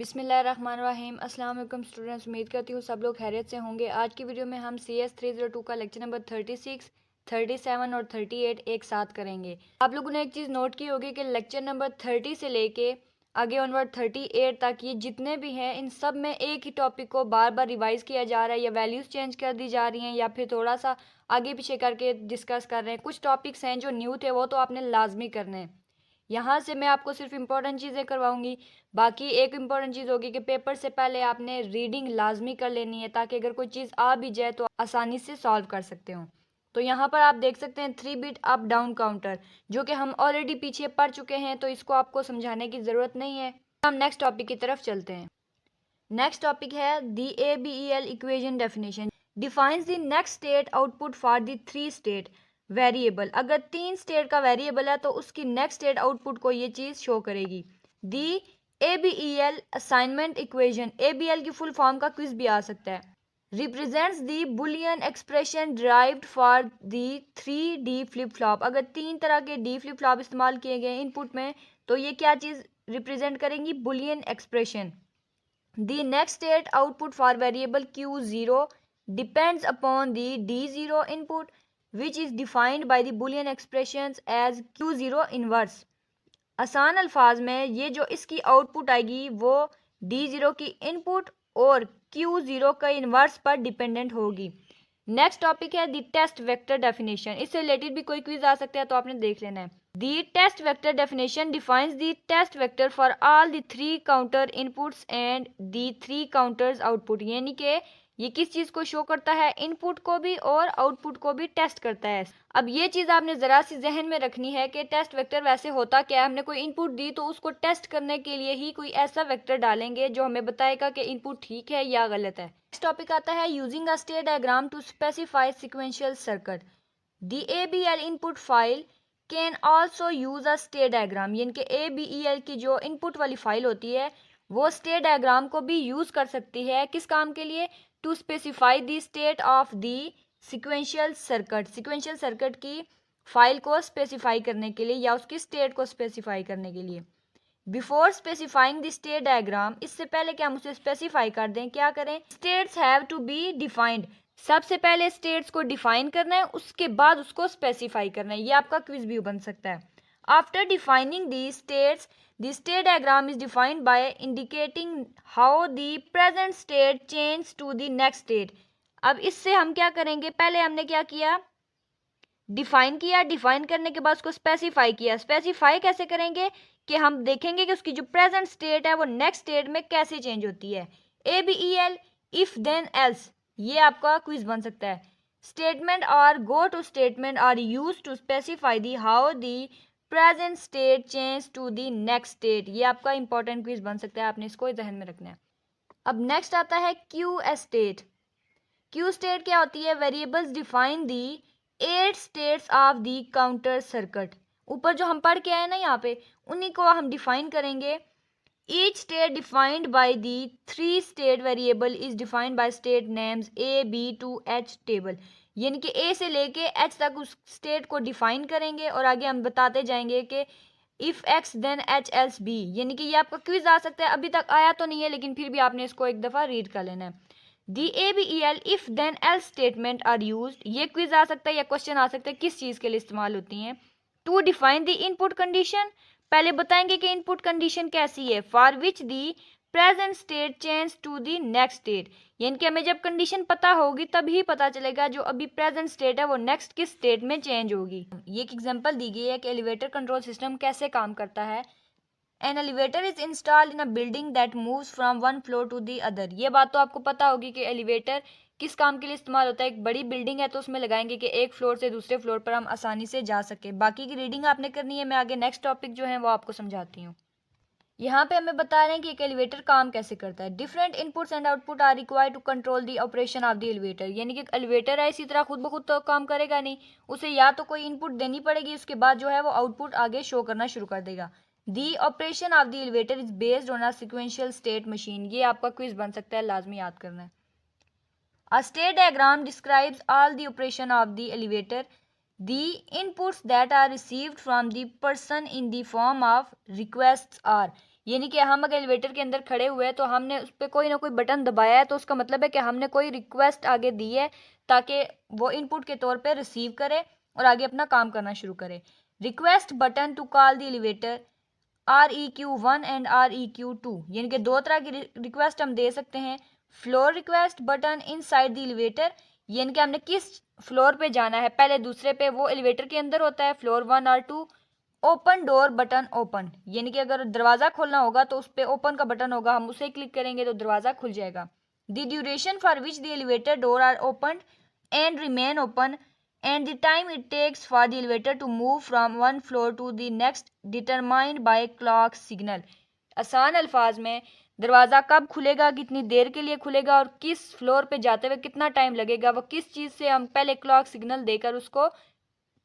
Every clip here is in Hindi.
बिस्मिल्लाहिर्रहमानिर्रहीम। अस्सलाम वालेकुम स्टूडेंट्स, उम्मीद करती हूँ सब लोग खैरियत से होंगे। आज की वीडियो में हम CS 302 का लेक्चर नंबर 36, 37 और 38 एक साथ करेंगे। आप लोगों ने एक चीज़ नोट की होगी कि लेक्चर नंबर 30 से लेके आगे ऑनवर्ड 38 तक ये जितने भी हैं इन सब में एक ही टॉपिक को बार बार रिवाइज़ किया जा रहा है, या वैल्यूज़ चेंज कर दी जा रही हैं या फिर थोड़ा सा आगे पीछे करके डिस्कस कर रहे हैं। कुछ टॉपिक्स हैं जो न्यू थे वो तो आपने लाजमी करने हैं। यहाँ से मैं आपको सिर्फ इम्पोर्टेंट चीज़ें करवाऊंगी। बाकी एक इम्पॉर्टेंट चीज़ होगी कि पेपर से पहले आपने रीडिंग लाजमी कर लेनी है, ताकि अगर कोई चीज़ आ भी जाए तो आसानी से सॉल्व कर सकते हो। तो यहाँ पर आप देख सकते हैं 3 बिट अप डाउन काउंटर, जो कि हम ऑलरेडी पीछे पढ़ चुके हैं, तो इसको आपको समझाने की ज़रूरत नहीं है। हम नेक्स्ट टॉपिक की तरफ चलते हैं। नेक्स्ट टॉपिक है the ABEL equation definition defines the next state output for the 3 state variable. अगर 3 स्टेट का वेरिएबल है तो उसकी नेक्स्ट स्टेट आउटपुट को ये चीज़ शो करेगी। दी ABEL असाइनमेंट इक्वेशन, ABL की फुल फॉर्म का क्विज भी आ सकता है। Represents the Boolean expression derived for the 3D flip flop. अगर 3 तरह के डी फ्लिप फ्लॉप इस्तेमाल किए गए इनपुट में, तो ये क्या चीज़ रिप्रेजेंट करेंगी? Boolean expression. The next state output for variable Q0 depends upon the D0 input, which is defined by the Boolean expressions as Q0 inverse. आसान अल्फाज में ये जो इसकी आउटपुट आएगी वो D0 की इनपुट और Q0 का इन्वर्स पर डिपेंडेंट होगी। नेक्स्ट टॉपिक है द टेस्ट वेक्टर डेफिनेशन। इससे रिलेटेड भी कोई क्विज आ सकता है, तो आपने देख लेना है। The test vector definition defines the test vector for all the 3 counter inputs and the 3 counters output. यानी कि ये किस चीज़ को शो करता है? इनपुट को भी और आउटपुट को भी टेस्ट करता है। अब ये चीज़ आपने ज़रा सी जहन में रखनी है कि टेस्ट वेक्टर वैसे होता क्या है। हमने कोई इनपुट दी तो उसको टेस्ट करने के लिए ही कोई ऐसा वेक्टर डालेंगे जो हमें बताएगा कि इनपुट ठीक है या गलत है। नेक्स्ट टॉपिक आता है using a state diagram to specify sequential circuit. The ABL input file can also use a state diagram. यानी कि ABEL की जो इनपुट वाली फाइल होती है वो स्टेट डायग्राम को भी यूज कर सकती है। किस काम के लिए? To specify the state of the sequential circuit. Sequential circuit की फाइल को स्पेसिफाई करने के लिए या उसकी स्टेट को स्पेसिफाई करने के लिए। Before specifying the state diagram, इससे पहले कि हम उसे स्पेसिफाई कर दें, क्या करें? States have to be defined. सबसे पहले स्टेट्स को डिफाइन करना है, उसके बाद उसको स्पेसिफाई करना है। ये आपका क्विज भी बन सकता है। After defining the states, the state diagram is defined by indicating how the present state change to the next state. अब इससे हम क्या करेंगे? पहले हमने क्या किया? डिफाइन किया। डिफाइन करने के बाद उसको स्पेसिफाई किया। स्पेसिफाई कैसे करेंगे? कि हम देखेंगे कि उसकी जो प्रेजेंट स्टेट है वो नेक्स्ट स्टेट में कैसे चेंज होती है। ABEL इफ देन एल्स, ये आपका क्विज बन सकता है। स्टेटमेंट और go to statement are use to specify the how the present state change to the next state. ये आपका इंपॉर्टेंट क्विज बन सकता है, आपने इसको ध्यान में रखना है। अब नेक्स्ट आता है क्यू स्टेट। क्यू स्टेट क्या होती है? Variables define the 8 states of the counter circuit. ऊपर जो हम पढ़ के आए ना यहाँ पे, उन्हीं को हम डिफाइन करेंगे। Each state defined by the 3 state variable is defined by state names A, B to H table. यानी कि A से लेके H तक उस स्टेट को डिफाइन करेंगे और आगे हम बताते जाएंगे कि if X then H else B। यानी कि ये आपका क्विज आ सकता है। अभी तक आया तो नहीं है, लेकिन फिर भी आपने इसको एक दफ़ा रीड कर लेना है। The ABEL if then else statement are used. ये क्विज आ सकता है या क्वेश्चन आ सकता है किस चीज़ के लिए इस्तेमाल होती हैं? To define the input condition. पहले बताएंगे कि इनपुट कंडीशन कैसी है। For which the present state change to the next state. यानी कि हमें जब कंडीशन पता होगी तभी पता चलेगा जो अभी प्रेजेंट स्टेट है वो नेक्स्ट किस स्टेट में चेंज होगी। ये एक एग्जांपल दी गई है कि एलिवेटर कंट्रोल सिस्टम कैसे काम करता है। An elevator is installed in a building that moves from one floor to the other। ये बात तो आपको पता होगी कि एलिवेटर किस काम के लिए इस्तेमाल होता है। एक बड़ी बिल्डिंग है तो उसमें लगाएंगे कि एक फ्लोर से दूसरे फ्लोर पर हम आसानी से जा सके। बाकी की रीडिंग आपने करनी है, मैं आगे नेक्स्ट टॉपिक जो है वो आपको समझाती हूँ। यहाँ पे हमें बता रहे हैं कि एक एलिवेटर काम कैसे करता है। Different inputs and output are required to control the operation of the elevator. यानी कि एलिवेटर है इसी तरह खुद ब खुद तो काम करेगा नहीं, उसे या तो कोई इनपुट देनी पड़ेगी, उसके बाद जो है वो आउटपुट आगे शो करना शुरू कर देगा। दी operation of the elevator is based on a sequential state machine. ये आपका क्विज बन सकता है, लाजमी याद करना है। अ state diagram describes all the operation of the elevator. The inputs that are received from the person in the form of requests are। यानी कि हम अगर एलिवेटर के अंदर खड़े हुए हैं तो हमने उस पर कोई ना कोई बटन दबाया है, तो उसका मतलब है कि हमने कोई रिक्वेस्ट आगे दी है ताकि वो इनपुट के तौर पे रिसीव करे और आगे अपना काम करना शुरू करे। Request button to call the elevator REQ1 and REQ2, यानी कि दो तरह की रिक्वेस्ट हम दे सकते हैं। Floor request button inside the elevator, यानी कि हमने किस फ्लोर पे जाना है, पहले दूसरे पे, वो एलिवेटर के अंदर होता है, फ्लोर 1 और 2। ओपन डोर बटन ओपन, यानी कि अगर दरवाजा खोलना होगा तो उस पर ओपन का बटन होगा, हम उसे क्लिक करेंगे तो दरवाजा खुल जाएगा। The duration for which the elevator door are open and remain open and the time it takes for the elevator to move from one floor to the next determined by clock signal। आसान अल्फाज में दरवाज़ा कब खुलेगा, कितनी देर के लिए खुलेगा और किस फ्लोर पे जाते हुए कितना टाइम लगेगा, वो किस चीज़ से हम पहले क्लॉक सिग्नल देकर उसको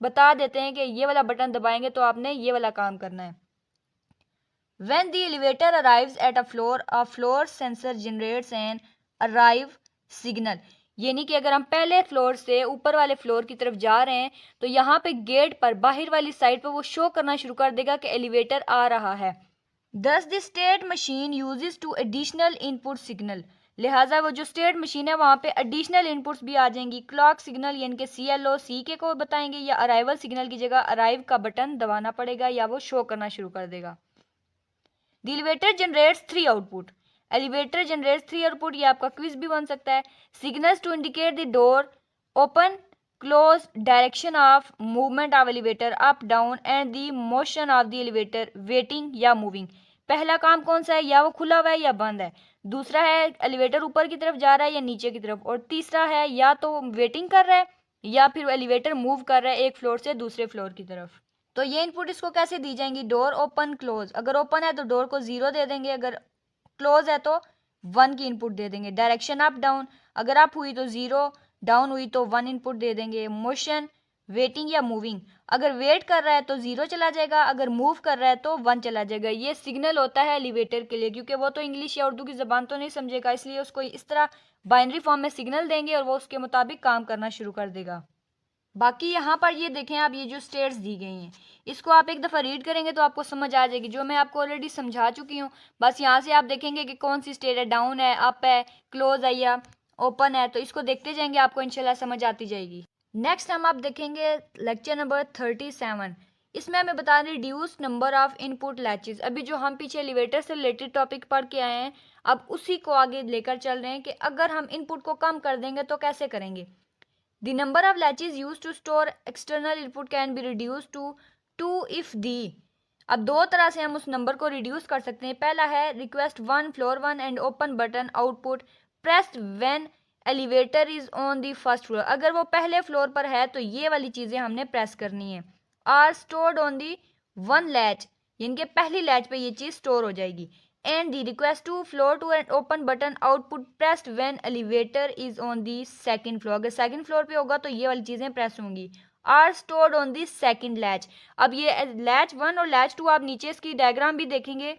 बता देते हैं कि ये वाला बटन दबाएंगे तो आपने ये वाला काम करना है। When the elevator arrives at a floor sensor generates an arrive signal, यानी कि अगर हम पहले फ्लोर से ऊपर वाले फ्लोर की तरफ जा रहे हैं तो यहाँ पे गेट पर बाहर वाली साइड पर वो शो करना शुरू कर देगा कि एलिवेटर आ रहा है। Thus the state machine uses to additional input signal, लिहाजा वो जो स्टेट मशीन है वहाँ पे एडिशनल इनपुट्स भी आ जाएंगी। क्लॉक सिग्नल यानी कि CLO सी के को बताएंगे, या अराइवल सिग्नल की जगह अराइव का बटन दबाना पड़ेगा या वो शो करना शुरू कर देगा। The elevator generates 3 output, elevator generates 3 output, ये आपका क्विज भी बन सकता है। Signals to indicate the door open close, direction of movement of elevator up down and the motion of the elevator waiting या मूविंग। पहला काम कौन सा है, या वो खुला हुआ है या बंद है। दूसरा है एलिवेटर ऊपर की तरफ जा रहा है या नीचे की तरफ। और तीसरा है या तो वेटिंग कर रहा है या फिर एलिवेटर मूव कर रहा है एक फ्लोर से दूसरे फ्लोर की तरफ। तो ये इनपुट इसको कैसे दी जाएंगी, डोर ओपन क्लोज, अगर ओपन है तो डोर को 0 दे देंगे, अगर क्लोज है तो 1 की इनपुट दे देंगे। डायरेक्शन अप डाउन, अगर अप हुई तो 0, डाउन हुई तो 1 इनपुट दे देंगे। मोशन वेटिंग या मूविंग, अगर वेट कर रहा है तो 0 चला जाएगा, अगर मूव कर रहा है तो 1 चला जाएगा। ये सिग्नल होता है एलिवेटर के लिए, क्योंकि वो तो इंग्लिश या उर्दू की ज़बान तो नहीं समझेगा, इसलिए उसको इस तरह बाइनरी फॉर्म में सिग्नल देंगे और वो उसके मुताबिक काम करना शुरू कर देगा। बाकी यहाँ पर ये देखें आप, ये जो स्टेट्स दी गई हैं इसको आप एक दफ़ा रीड करेंगे तो आपको समझ आ जाएगी, जो मैं आपको ऑलरेडी समझा चुकी हूँ। बस यहाँ से आप देखेंगे कि कौन सी स्टेट है, डाउन है, अप है, क्लोज है या ओपन है, तो इसको देखते जाएंगे, आपको इंशाल्लाह समझ आती जाएगी। नेक्स्ट हम आप देखेंगे लेक्चर नंबर 37। इसमें हमें बता दें रिड्यूस नंबर ऑफ इनपुट लैचेज। अभी जो हम पीछे एलिवेटर से रिलेटेड टॉपिक पढ़ के आए हैं, अब उसी को आगे लेकर चल रहे हैं कि अगर हम इनपुट को कम कर देंगे तो कैसे करेंगे। The number of latches used to store external input can be reduced to 2 if the, अब दो तरह से हम उस नंबर को रिड्यूस कर सकते हैं। पहला है request 1 floor 1 and open button output pressed when elevator is on the first floor, अगर वो पहले फ्लोर पर है तो ये वाली चीज़ें हमने प्रेस करनी है। Are stored on the 1 latch, यानी कि पहली लैच पे ये चीज़ स्टोर हो जाएगी। and the request to floor to an open button output pressed when elevator is on the second floor, अगर सेकंड फ्लोर पे होगा तो ये वाली चीज़ें प्रेस होंगी। Are stored on the second latch, अब ये लैच 1 और लैच 2 आप नीचे इसकी डायग्राम भी देखेंगे।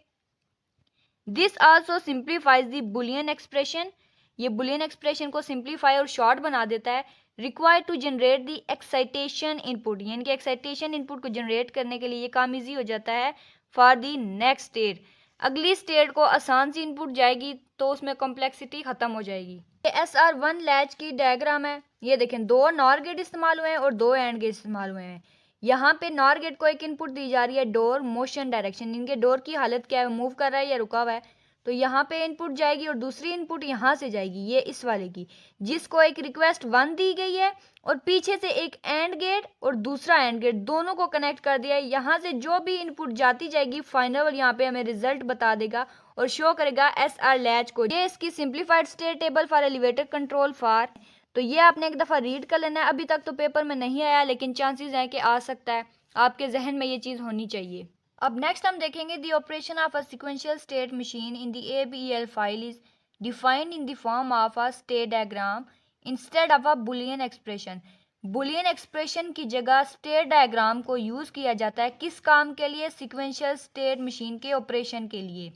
This also simplifies the Boolean expression, ये बुलियन एक्सप्रेशन को सिंप्लीफाई और शॉर्ट बना देता है। Required to generate the excitation input, यानी कि एक्साइटेशन इनपुट को जनरेट करने के लिए ये काम ईजी हो जाता है फॉर द नेक्स्ट स्टेट। अगली स्टेट को आसान सी इनपुट जाएगी तो उसमें कॉम्प्लेक्सिटी खत्म हो जाएगी। ये SR1 लैच की डायग्राम है, ये देखें 2 नॉर गेट इस्तेमाल हुए हैं और 2 एंड गेट इस्तेमाल हुए हैं। यहाँ पे नॉर गेट को एक इनपुट दी जा रही है डोर मोशन डायरेक्शन, इनके डोर की हालत क्या है, मूव कर रहा है या रुका हुआ है, तो यहाँ पे इनपुट जाएगी और दूसरी इनपुट यहाँ से जाएगी, ये इस वाले की, जिसको एक रिक्वेस्ट 1 दी गई है और पीछे से एक एंड गेट और दूसरा एंड गेट, दोनों को कनेक्ट कर दिया है। यहाँ से जो भी इनपुट जाती जाएगी फाइनल यहाँ पे हमें रिजल्ट बता देगा और शो करेगा SR लैच को। ये इसकी simplified state table for elevator control for, तो ये आपने एक दफ़ा रीड कर लेना है। अभी तक तो पेपर में नहीं आया लेकिन चांसेस हैं कि आ सकता है, आपके जहन में ये चीज़ होनी चाहिए। अब नेक्स्ट हम देखेंगे the operation of a sequential state machine in the ABEL file is defined in the form of a state diagram instead of a Boolean expression. Boolean expression की जगह स्टेट डायग्राम को यूज़ किया जाता है किस काम के लिए, सिक्वेंशियल स्टेट मशीन के ऑपरेशन के लिए।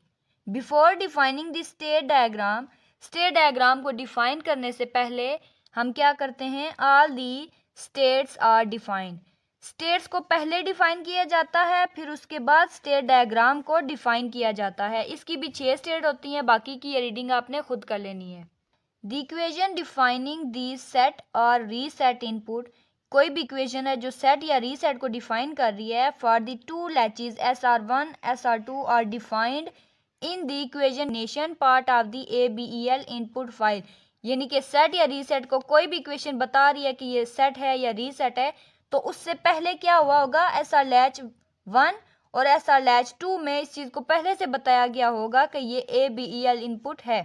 Before defining the state diagram को डिफाइन करने से पहले हम क्या करते हैं, all the states are defined, states को पहले डिफाइन किया जाता है, फिर उसके बाद स्टेट डायग्राम को डिफाइन किया जाता है। इसकी भी 6 स्टेट होती हैं, बाकी की ये रीडिंग आपने खुद कर लेनी है। The equation defining the set और रीसेट इनपुट, कोई भी इक्वेशन है जो सेट या रीसेट को डिफाइन कर रही है for the two latches SR1 SR2 are defined in the equation part of the ABEL input file. यानी कि सेट या रीसेट को कोई भी इक्वेशन बता रही है कि ये सेट है या रीसेट है, तो उससे पहले क्या हुआ होगा, SR लैच 1 और SR लैच 2 में इस चीज को पहले से बताया गया होगा कि ये ABEL इनपुट है।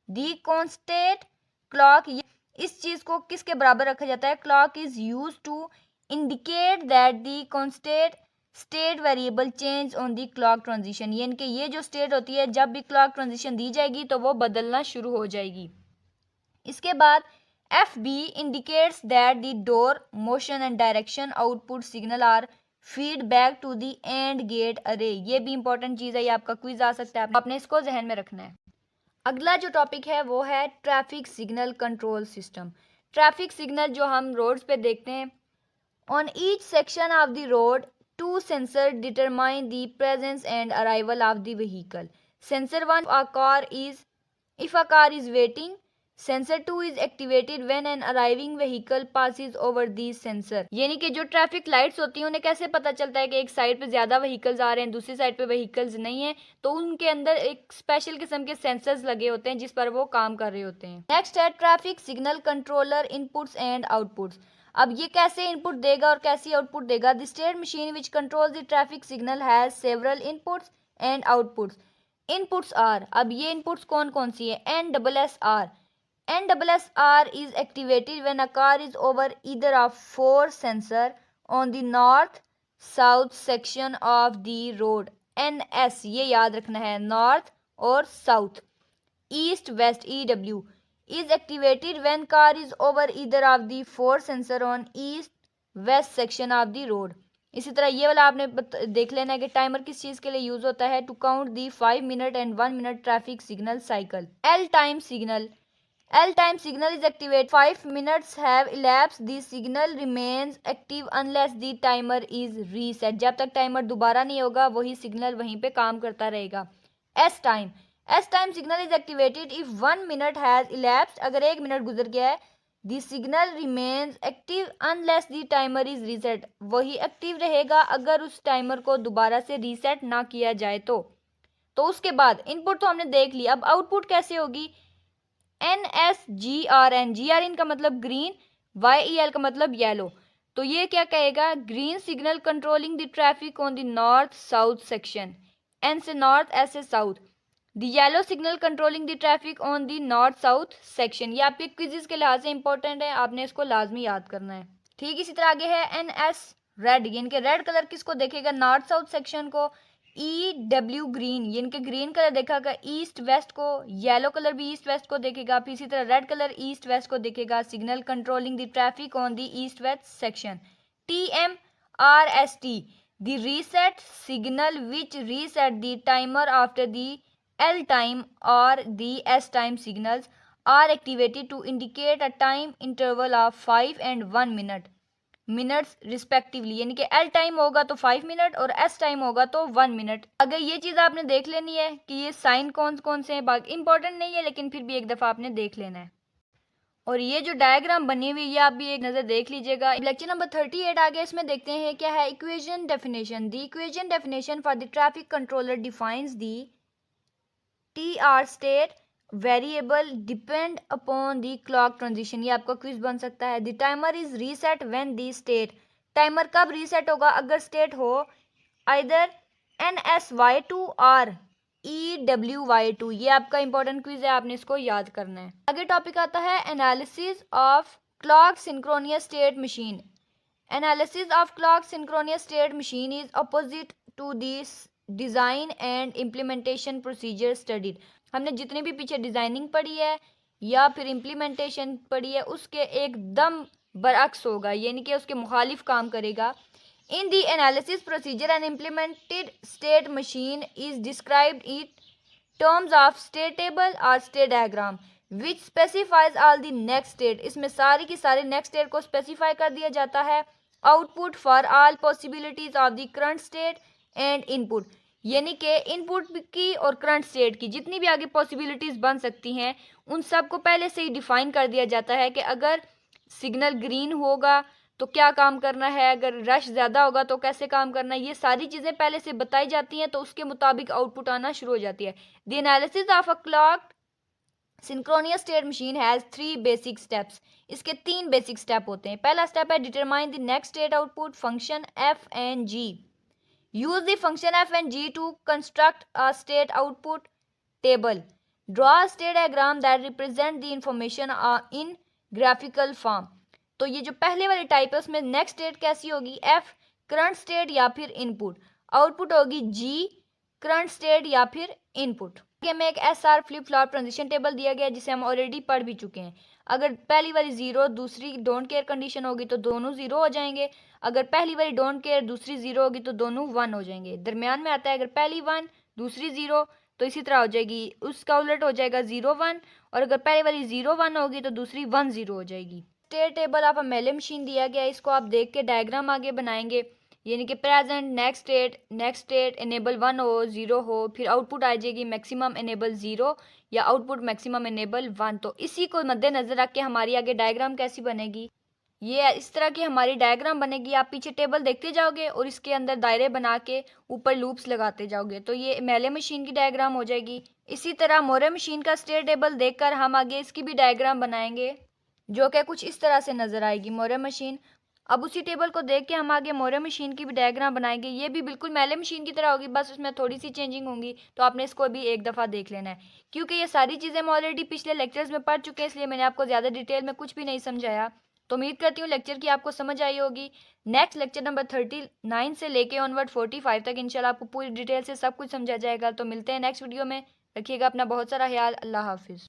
दी कांस्टेंट क्लॉक, इस चीज को किसके बराबर रखा जाता है, clock is use to indicate that the constant state variable change on the clock transition. यानी कि ये जो स्टेट होती है जब भी क्लॉक ट्रांजिशन दी जाएगी तो वो बदलना शुरू हो जाएगी। इसके बाद FB indicates that the door motion and direction output signal are feedback to the AND gate array। ये भी इंपॉर्टेंट चीज़ है, ये आपका क्विज आ सकता है, आपने इसको जहन में रखना है। अगला जो टॉपिक है वो है traffic signal control system. Traffic signal जो हम रोड्स पे देखते हैं, on each section of the road to sensor determine the presence and arrival of the vehicle. Sensor 1 a car is, if a car is waiting, sensor 2 is activated when an arriving vehicle passes over these sensor. यानी कि जो ट्रैफिक लाइट्स होती हैं उन्हें कैसे पता चलता है कि एक साइड पे ज्यादा व्हीकल्स आ रहे हैं, दूसरी साइड पे व्हीकल्स नहीं है, तो उनके अंदर एक स्पेशल किस्म के सेंसर्स लगे होते हैं जिस पर वो काम कर रहे होते हैं। नेक्स्ट है traffic signal controller inputs and outputs. अब ये कैसे इनपुट देगा और कैसी आउटपुट देगा। The state machine which controls the traffic signal has several inputs and outputs. Inputs are, अब ये इनपुट्स कौन कौन सी है, NSSR। NSSR is activated when a car is over either of 4 sensors on the north south section of the road। NS ये याद रखना है, नॉर्थ और south. East west EW is activated when car is over either of the 4 sensor on east west section of the road। इसी तरह ये वाला आपने देख लेना है कि टाइमर किस चीज के लिए यूज होता है, to count the 5 minute and 1 minute traffic signal cycle. L time signal, L time signal is activated 5 minutes have elapsed, the signal remains active unless the timer is reset। जब तक टाइमर दोबारा नहीं होगा वही सिग्नल वहीं पे काम करता रहेगा। S time signal is activated if 1 minute has elapsed, अगर 1 मिनट गुजर गया है, the signal remains active unless the timer is reset, वही एक्टिव रहेगा अगर उस टाइमर को दोबारा से रीसेट ना किया जाए तो उसके बाद इनपुट तो हमने देख लिया, अब आउटपुट कैसे होगी। NSGRN, GRN का मतलब ग्रीन, YEL का मतलब येलो। तो ये क्या कहेगा, green signal controlling the traffic on the north south section. N से नॉर्थ, S से south. The yellow signal controlling the traffic on the north south section. ये आपके क्विज़ के लिहाज से इंपॉर्टेंट है, आपने इसको लाजमी याद करना है। ठीक, इसी तरह आगे है NS रेड, यानी कि रेड कलर किसको देखेगा, नॉर्थ साउथ सेक्शन को। EW ग्रीन, यानी कि ग्रीन कलर देखेगा ईस्ट वेस्ट को, येलो कलर भी ईस्ट वेस्ट को देखेगा, फिर इसी तरह रेड कलर ईस्ट वेस्ट को देखेगा। Signal controlling the traffic on the east west section. TMRST the reset signal which reset the timer after the L time और the S time signals are activated to indicate a time interval of 5 and 1 minutes respectively. यानी कि L टाइम होगा तो 5 मिनट और S टाइम होगा तो 1 मिनट। अगर ये चीज़ आपने देख लेनी है कि ये साइन कौन कौन से हैं, बाकी इंपॉर्टेंट नहीं है लेकिन फिर भी एक दफ़ा आपने देख लेना है। और ये जो डायग्राम बनी हुई है आप भी एक नज़र देख लीजिएगा। लेक्चर नंबर 38 आ गया, इसमें देखते हैं क्या है, equation definition. The equation definition for the traffic controller defines the TR state variable depend upon the clock transition. ये आपका क्विज बन सकता है। The timer is reset when the state, timer कब रीसेट होगा, अगर स्टेट हो आइदर NSY2 और EWY2। ये आपका इंपॉर्टेंट क्विज है, आपने इसको याद करना है। आगे टॉपिक आता है analysis of clock synchronous state machine. Analysis of clock synchronous state machine is opposite to this design and implementation procedure studied. हमने जितनी भी पीछे डिज़ाइनिंग पढ़ी है या फिर इम्प्लीमेंटेशन पढ़ी है उसके एकदम बरअक्स होगा, यानी कि उसके मुखालिफ काम करेगा। In the analysis procedure and implemented state machine is described in terms of state table और state diagram which specifies all the next state. इसमें सारी की सारी नेक्स्ट स्टेट को स्पेसिफाई कर दिया जाता है output for all possibilities of the current state and input, यानी कि इनपुट की और करंट स्टेट की जितनी भी आगे पॉसिबिलिटीज बन सकती हैं उन सब को पहले से ही डिफाइन कर दिया जाता है कि अगर सिग्नल ग्रीन होगा तो क्या काम करना है, अगर रश ज़्यादा होगा तो कैसे काम करना है, ये सारी चीज़ें पहले से बताई जाती हैं, तो उसके मुताबिक आउटपुट आना शुरू हो जाती है। The analysis of a clock synchronous state machine has 3 basic steps. इसके 3 बेसिक स्टेप होते हैं। पहला स्टेप है determine the next state output function F and G. Use the function F and G to construct a state output table. Draw a state diagram that represent the information in graphical form. तो ये जो पहले वाली टाइप है उसमें नेक्स्ट स्टेट कैसी होगी, एफ करंट स्टेट या फिर इनपुट, आउटपुट होगी जी करंट स्टेट या फिर इनपुट। में एक S R flip flop transition table दिया गया है जिसे हम ऑलरेडी पढ़ भी चुके हैं। अगर पहली वाली जीरो दूसरी डोंट केयर कंडीशन होगी तो दोनों जीरो हो जाएंगे, अगर पहली वाली डोंट केयर दूसरी जीरो होगी तो दोनों वन हो जाएंगे। दरमियान में आता है अगर पहली वन दूसरी जीरो तो इसी तरह हो जाएगी, उसका उलट हो जाएगा 0 1, और अगर पहली वाली 0 1 होगी तो दूसरी 1 0 हो जाएगी। स्टेट टेबल ऑफ अ मेले मशीन दिया गया है, इसको आप देख के डायग्राम आगे बनाएंगे, यानी कि प्रेजेंट नेक्स्ट स्टेट इनेबल 1 हो 0 हो, फिर आउटपुट आ जाएगी मैक्सिमम इनेबल 0 या आउटपुट मैक्सिमम इनेबल 1। तो इसी को मद्देनजर रख के हमारी आगे डायग्राम कैसी बनेगी, ये इस तरह की हमारी डायग्राम बनेगी। आप पीछे टेबल देखते जाओगे और इसके अंदर दायरे बना के ऊपर लूप्स लगाते जाओगे, तो ये मेले मशीन की डायग्राम हो जाएगी। इसी तरह मोरे मशीन का स्टेट टेबल देखकर हम आगे इसकी भी डायग्राम बनाएंगे जो कि कुछ इस तरह से नजर आएगी मोरे मशीन। अब उसी टेबल को देख के हम आगे मोरे मशीन की भी डायग्राम बनाएंगे, ये भी बिल्कुल मेले मशीन की तरह होगी, बस उसमें थोड़ी सी चेंजिंग होंगी। तो आपने इसको भी एक दफ़ा देख लेना है, क्योंकि ये सारी चीज़ें हम ऑलरेडी पिछले लेक्चर्स में पढ़ चुके हैं, इसलिए मैंने आपको ज़्यादा डिटेल में कुछ भी नहीं समझाया। तो उम्मीद करती हूँ लेक्चर की आपको समझ आई होगी। नेक्स्ट लेक्चर नंबर 39 से लेके ऑनवर्ड 45 तक इंशाल्लाह आपको पूरी डिटेल से सब कुछ समझा जाएगा। तो मिलते हैं नेक्स्ट वीडियो में, रखिएगा अपना बहुत सारा ख्याल। अल्लाह हाफिज़।